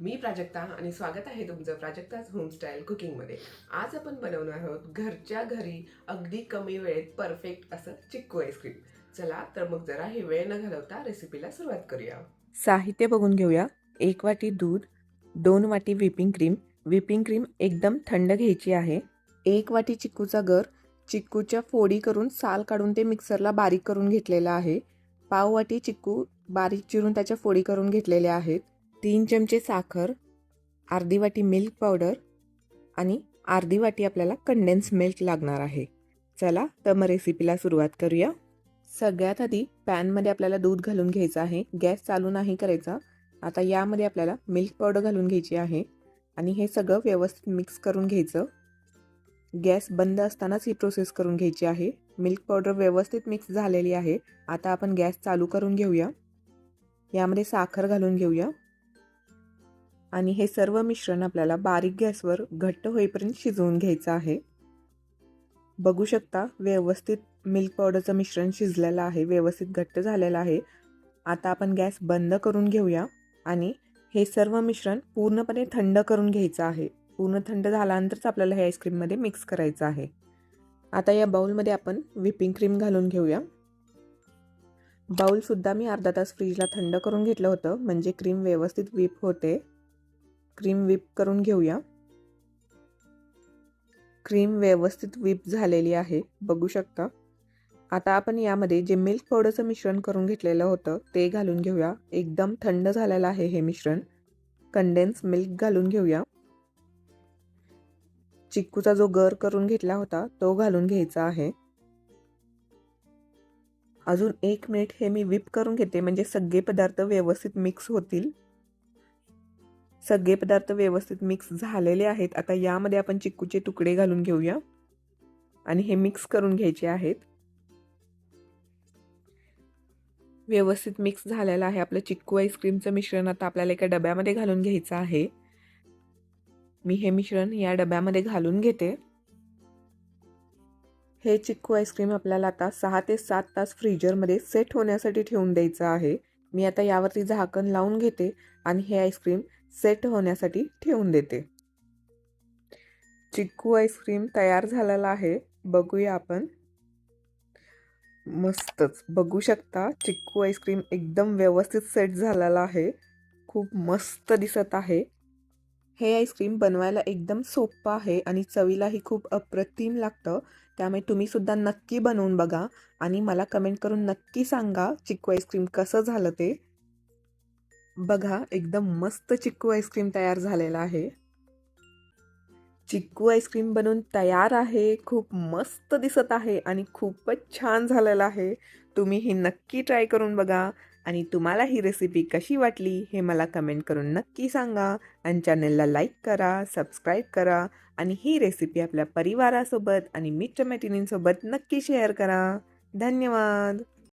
मी प्राजक्ता आणि स्वागत आहे तुमचं प्राजक्ताज होमस्टाईल कुकिंगमध्ये। आज आपण बनवणार आहोत घरच्या घरी अगदी कमी वेळेत परफेक्ट असं चिक्कू आईस्क्रीम। चला तर मग जरा हे वेळ न घालवता रेसिपीला सुरुवात करूया। साहित्य बघून घेऊया। 1 वाटी दूध, 2 वाटी व्हिपिंग क्रीम। व्हिपिंग क्रीम एकदम थंड घ्यायची आहे। 1 वाटी चिक्कूचा गर, चिक्कूच्या फोडी करून साल काढून ते मिक्सरला बारीक करून घेतलेला आहे। पाव वाटी चिक्कू बारीक चिरून त्याच्या फोडी करून घेतलेल्या आहेत। 3 चमचे साखर, अर्धी वाटी मिल्क पावडर आणि अर्धी वाटी आपल्याला कंडेन्स मिल्क लागणार आहे। चला तर मग रेसिपीला सुरुवात करूया। सगळ्यात आधी पॅनमध्ये आपल्याला दूध घालून घ्यायचं आहे। गॅस चालू नाही करायचा। आता यामध्ये आपल्याला मिल्क पावडर घालून घ्यायची आहे आणि हे सगळं व्यवस्थित मिक्स करून घ्यायचं। गॅस बंद असतानाच ही प्रोसेस करून घ्यायची आहे। मिल्क पावडर व्यवस्थित मिक्स झालेली आहे। आता आपण गॅस चालू करून घेऊया। यामध्ये साखर घालून घेऊया आणि हे सर्व मिश्रण आपल्याला बारीक गॅसवर घट्ट होईपर्यंत शिजवून घ्यायचं आहे। बघू शकता व्यवस्थित मिल्क पावडरचं मिश्रण शिजलेलं आहे, व्यवस्थित घट्ट झालेलं आहे। आता आपण गॅस बंद करून घेऊया आणि हे सर्व मिश्रण पूर्णपणे थंड करून घ्यायचं आहे। पूर्ण थंड झाल्यानंतरच आपल्याला हे आईस्क्रीममध्ये मिक्स करायचं आहे। आता या बाउलमध्ये आपण व्हिपिंग क्रीम घालून घेऊया। बाउलसुद्धा मी अर्धा तास फ्रीजला थंड करून घेतलं होतं, म्हणजे क्रीम व्यवस्थित व्हिप होते। क्रीम व्हिप करून घेऊया। क्रीम व्यवस्थित व्हिप झालेली आहे, बघू शकता। आता आपण यामध्ये जे मिल्क पावडरचं मिश्रण करून घेतलेलं होतं ते घालून घेऊया। एकदम थंड झालेलं आहे हे मिश्रण। कंडेन्स मिल्क घालून घेऊया। चिक्कूचा जो गर करून घेतला होता तो घालून घ्यायचा आहे। अजून 1 मिनिट हे मी व्हिप करून घेते, म्हणजे सगळे पदार्थ व्यवस्थित मिक्स होतील। सगळे पदार्थ व्यवस्थित मिक्स झालेले आहेत। आता यामध्ये आपण चिक्कूचे तुकडे घालून घेऊया आणि हे मिक्स करून घ्यायचे आहेत। व्यवस्थित मिक्स झालेलं आहे आपलं चिक्कू आईस्क्रीमचं मिश्रण। आता आपल्याला एका डब्यामध्ये घालून घ्यायचं आहे। मी हे मिश्रण या डब्यामध्ये घालून घेते। हे चिक्कू आईस्क्रीम आपल्याला आता 6 ते 7 तास फ्रीजरमध्ये सेट होण्यासाठी ठेवून द्यायचं आहे। मी आता यावरती झाकण लावून घेते आणि हे आईस्क्रीम सेट होण्यासाठी ठेवून देते। चिक्कू आईस्क्रीम तयार झालेला आहे, बघूया आपण। मस्तच, बघू शकता चिक्कू आईस्क्रीम एकदम व्यवस्थित सेट झालेला आहे। खूप मस्त दिसत आहे। हे आईस्क्रीम बनवायला एकदम सोपं आहे आणि चवीलाही खूप अप्रतिम लागतं। त्यामुळे तुम्ही सुद्धा नक्की बनवून बघा आणि मला कमेंट करून नक्की सांगा चिक्कू आईस्क्रीम कसं झालं ते। बघा एकदम मस्त चिक्कू आईस्क्रीम तयार झालेला आहे। चिक्कू आईस्क्रीम बनवून तयार आहे। खूप मस्त दिसत आहे आणि खूपच छान झालेलं आहे। तुम्ही ही नक्की ट्राय करून बघा आणि तुम्हाला ही रेसिपी कशी वाटली हे मला कमेंट करून नक्की सांगा आणि चॅनलला लाईक करा, सबस्क्राईब करा आणि ही रेसिपी आपल्या परिवारासोबत आणि मित्रमैत्रिणींसोबत नक्की शेअर करा। धन्यवाद।